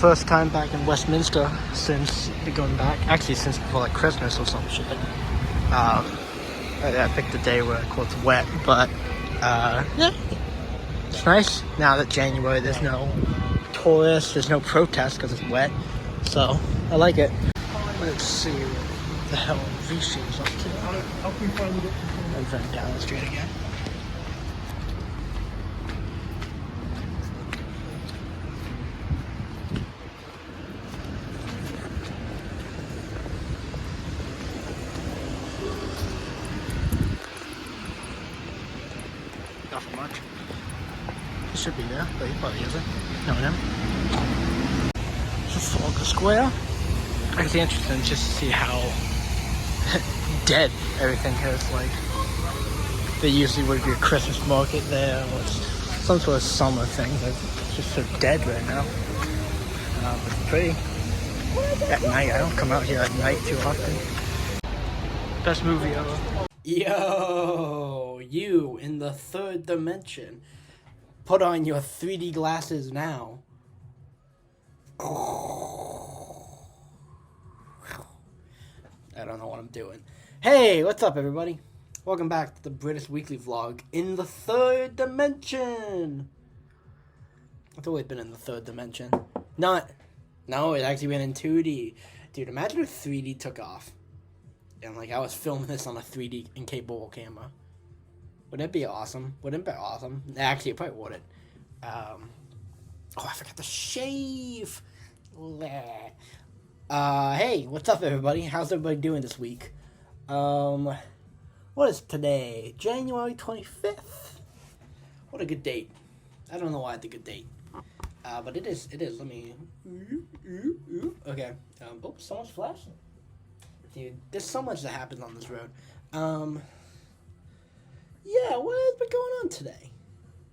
first time back in Westminster since going back. Actually, since before like Christmas or some shit. I picked a day where it's wet, but yeah, it's nice. Now that January, there's no tourists, there's no protest because it's wet, so I like it. Let's see what the hell Rishi is up to. And then down the street again. Nothing much. He should be there, but he probably isn't. No, him. Trafalgar Square. It's interesting just to see how dead everything is. Like, there usually would be a Christmas market there, or some sort of summer thing. It's just so dead right now. It's pretty. At night, I don't come out here at night too often. Best movie ever. Yo, you in the third dimension. Put on your 3D glasses now. I don't know what I'm doing. Hey, what's up, everybody? Welcome back to the British Weekly Vlog in the third dimension. It's always been in the third dimension. No, it's actually been in 2D. Dude, imagine if 3D took off. And, like, I was filming this on a 3D incapable camera. Wouldn't it be awesome? Wouldn't it be awesome? Actually, it probably wouldn't. Oh, I forgot to shave. Hey, what's up, everybody? How's everybody doing this week? What is today? January 25th. What a good date. I don't know why it's a good date. But it is. Let me... Okay. Oh, someone's flashing. Dude, there's so much that happens on this road. Yeah, what has been going on today?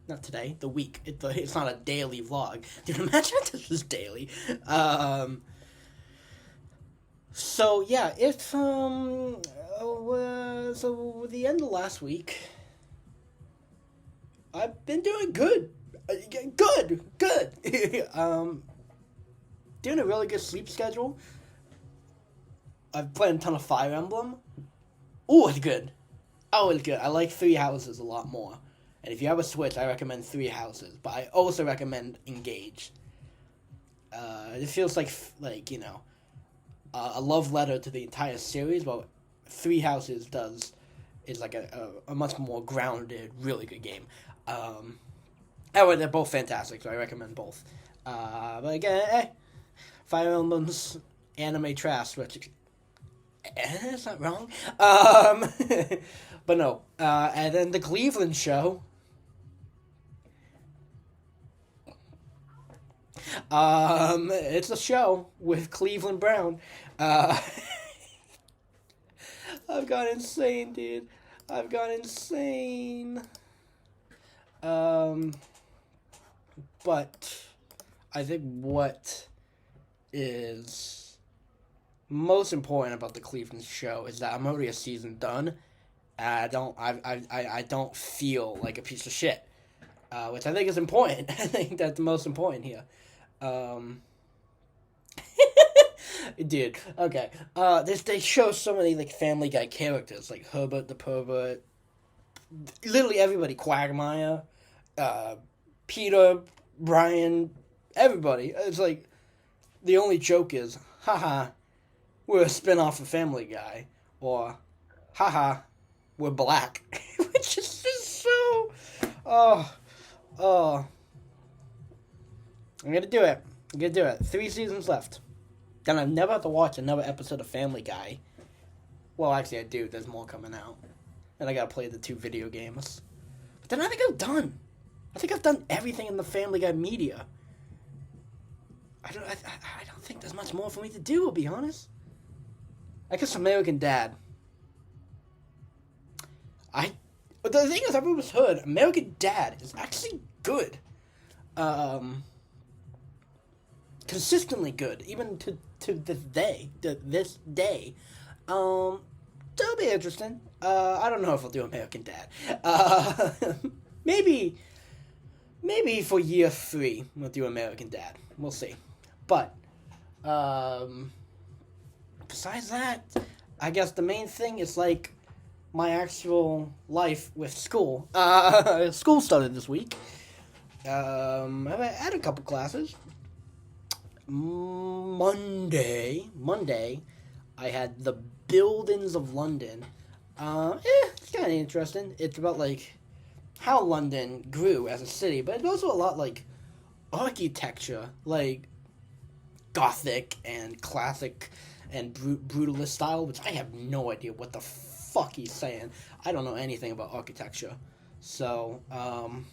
Not today, the week. It's not a daily vlog. Dude, imagine if this was daily. So, yeah, so the end of last week, I've been doing good. Good. Doing a really good sleep schedule. I've played a ton of Fire Emblem. Oh, it's good. I like 3 Houses a lot more. And if you have a Switch, I recommend 3 Houses. But I also recommend Engage. It feels like you know, a love letter to the entire series. But 3 Houses is like a much more grounded, really good game. Anyway, they're both fantastic, so I recommend both. But again, Fire Emblem's anime trash, which... Is that wrong? But no. And then the Cleveland show. It's a show with Cleveland Brown. I've gone insane, dude. I've gone insane. But I think what is most important about the Cleveland show is that I'm already a season done. I don't feel like a piece of shit, which I think is important. I think that's the most important here. Dude, okay. They show so many like Family Guy characters, like Herbert the Pervert, literally everybody, Quagmire, Peter, Brian, everybody. It's like the only joke is, haha, we're a spin-off of Family Guy, or, haha, we're black, which is just so, I'm gonna do it, 3 seasons left, then I never have to watch another episode of Family Guy. Well, actually I do, there's more coming out, and I gotta play the 2 video games, but then I think I'm done. I think I've done everything in the Family Guy media. I don't think there's much more for me to do, I'll be honest. I guess American Dad. The thing is, I've always heard American Dad is actually good. Consistently good, even to this day. That'll be interesting. I don't know if I'll do American Dad. Maybe for year 3 we'll do American Dad. We'll see. But besides that, I guess the main thing is like my actual life with school. School started this week. I had a couple classes. Monday, I had the Buildings of London. It's kind of interesting. It's about like how London grew as a city, but it's also a lot like architecture, like Gothic and classic and brutalist style, which I have no idea what the fuck he's saying. I don't know anything about architecture, so I'll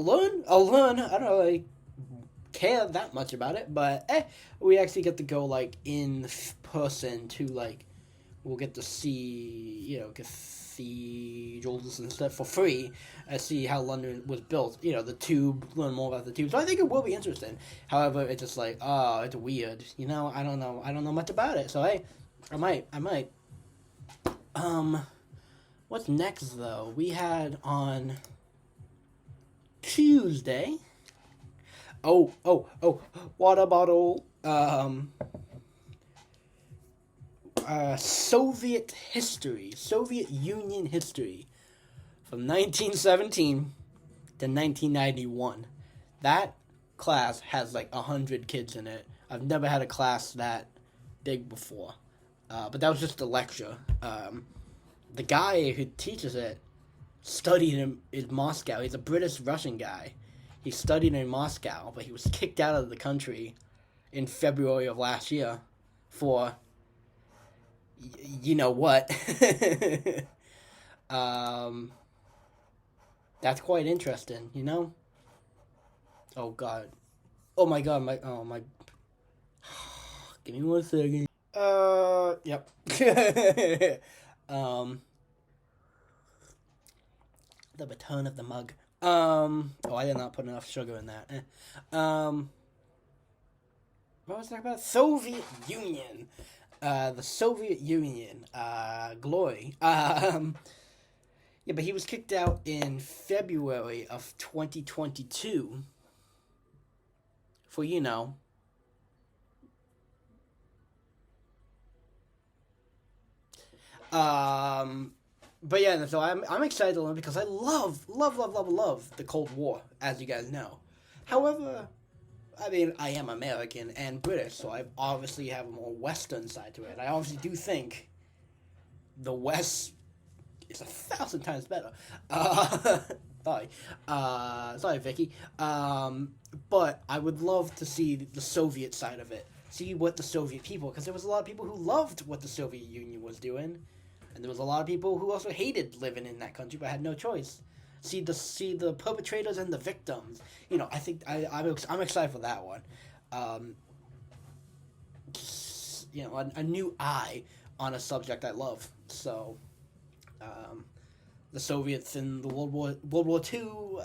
learn. I don't really care that much about it, but we actually get to go like in person to like we'll get to see cathedrals and stuff for free and see how London was built. The tube, learn more about the tube. So I think it will be interesting. However, it's just like it's weird. I don't know much about it. So I might. What's next though? We had on Tuesday. Oh, water bottle. Soviet Union history from 1917 to 1991. That class has like 100 kids in it. I've never had a class that big before. But that was just a lecture. The guy who teaches it studied in Moscow. He's a British-Russian guy. He studied in Moscow, but he was kicked out of the country in February of last year for you know what. That's quite interesting, Oh god. Oh my god, my give me 1 second. Yep. The baton of the mug. I did not put enough sugar in that. What was I talking about? Soviet Union. The Soviet Union. Glory. Yeah, but he was kicked out in February of 2022 for, but yeah, so I'm excited to learn because I love the Cold War, as you guys know. However, I mean, I am American and British, so I obviously have a more Western side to it. I obviously do think the West is 1,000 times better. Sorry, Vicky. But I would love to see the Soviet side of it. See what the Soviet people, because there was a lot of people who loved what the Soviet Union was doing. And there was a lot of people who also hated living in that country but had no choice. See the perpetrators and the victims. I think I'm excited for that one. A new eye on a subject I love. So, the Soviets in the World War II,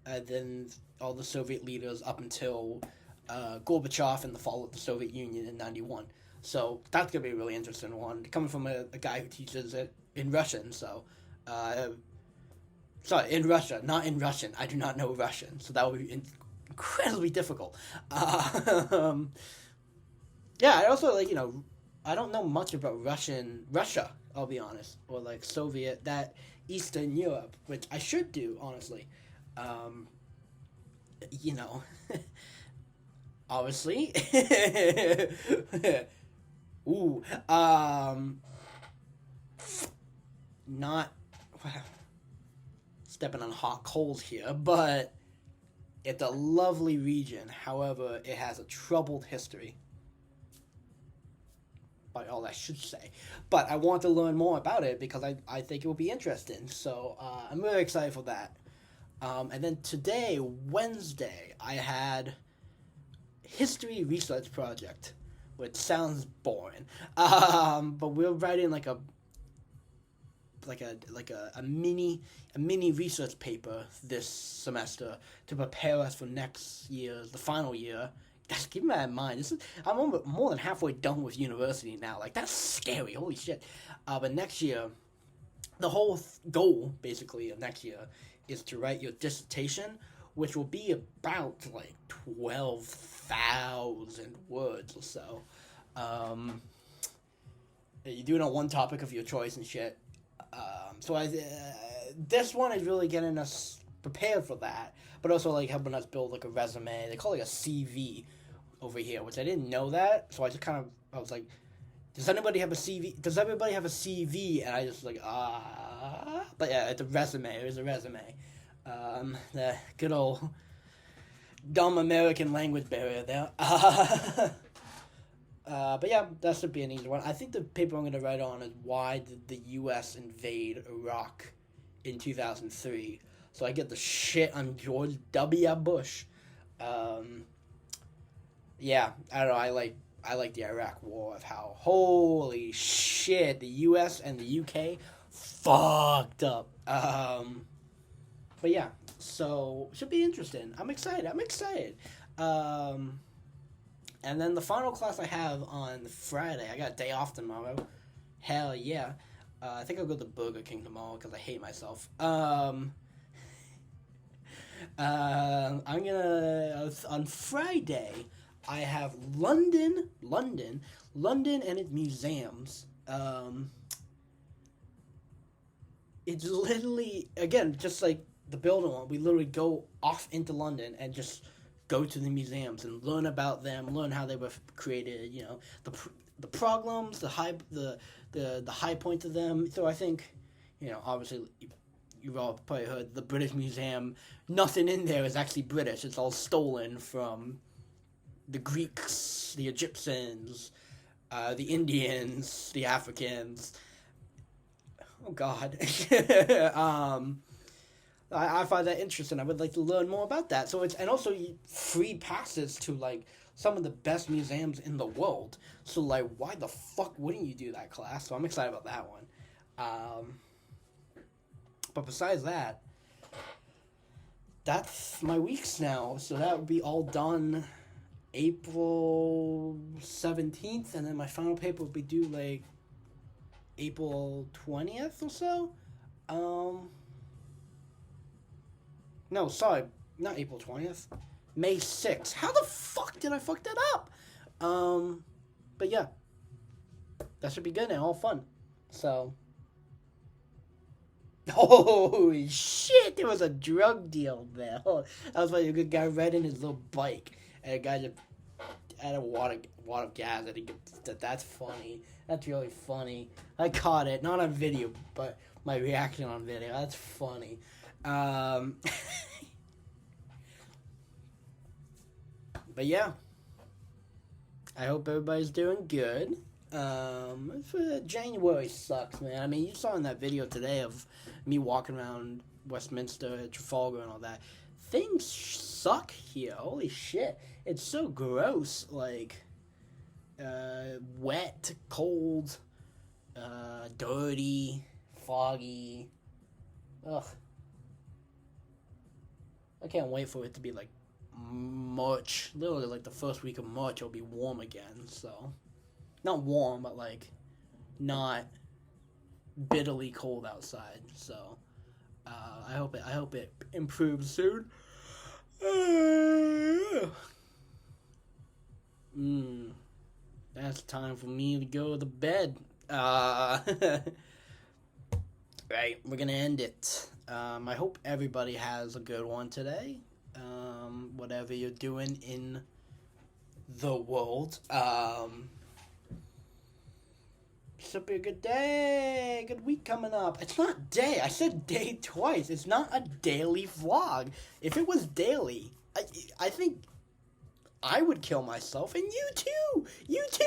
and then all the Soviet leaders up until Gorbachev and the fall of the Soviet Union in '91. So that's going to be a really interesting one. Coming from a guy who teaches it in Russian, so... sorry, in Russia, not in Russian. I do not know Russian, so that would be incredibly difficult. Yeah, I also, I don't know much about Russia, I'll be honest. Or, Soviet, that Eastern Europe, which I should do, honestly. Obviously. Ooh, not stepping on hot coals here, but it's a lovely region. However, it has a troubled history. By all I should say. But I want to learn more about it because I think it will be interesting. So I'm really excited for that. And then today, Wednesday, I had history research project, which sounds boring. But we're writing like a mini research paper this semester to prepare us for next year's, the final year. Guys, keep that in mind. I'm more than halfway done with university now. That's scary. Holy shit. But next year, the whole goal, basically, of next year is to write your dissertation which will be about like 12,000 words or so. You do it on one topic of your choice and shit. This one is really getting us prepared for that, but also like helping us build like a resume. They call it a CV over here, which I didn't know that, so I was like, does anybody have a CV? Does everybody have a CV? And I just like, but yeah, it's a resume. It was a resume. The good old dumb American language barrier there. But yeah, that should be an easy one. I think the paper I'm going to write on is why did the U.S. invade Iraq in 2003? So I get the shit on George W. Bush. Yeah, I don't know. I like the Iraq War of how holy shit the U.S. and the U.K. fucked up. But yeah, so should be interesting. I'm excited. And then the final class I have on Friday, I got a day off tomorrow. Hell yeah. I think I'll go to Burger King tomorrow because I hate myself. I'm gonna, on Friday, I have London and its museums. It's literally, again, just like the building one, we literally go off into London and just go to the museums and learn about them, learn how they were created, you know, the problems, the high points of them. So I think, you know, obviously you've all probably heard the British Museum, nothing in there is actually British. It's all stolen from the Greeks, the Egyptians, the Indians, the Africans. Oh God. I find that interesting. I would like to learn more about that. So and also free passes to like some of the best museums in the world. So like, why the fuck wouldn't you do that class? So I'm excited about that one. But besides that, that's my weeks now. So that would be all done April 17th, and then my final paper will be due like April 20th or so. No, sorry, not April 20th. May 6th. How the fuck did I fuck that up? But yeah. That should be good and all fun. So. Holy shit, there was a drug deal there. That was like a good guy riding his little bike. And a guy just had a wad of gas. That's funny. That's really funny. I caught it. Not on video, but my reaction on video. That's funny. But yeah, I hope everybody's doing good. January sucks, man. I mean, you saw in that video today of me walking around Westminster, Trafalgar, and all that. Things suck here. Holy shit. It's so gross. Like, wet, cold, dirty, foggy. Ugh. I can't wait for it to be like March. Literally like the first week of March it'll be warm again, so not warm, but like not bitterly cold outside. So I hope it improves soon. That's time for me to go to bed. Right, we're gonna end it. I hope everybody has a good one today. Whatever you're doing in the world. Should be a good day. Good week coming up. It's not day. I said day twice. It's not a daily vlog. If it was daily, I think I would kill myself, and you too. You too.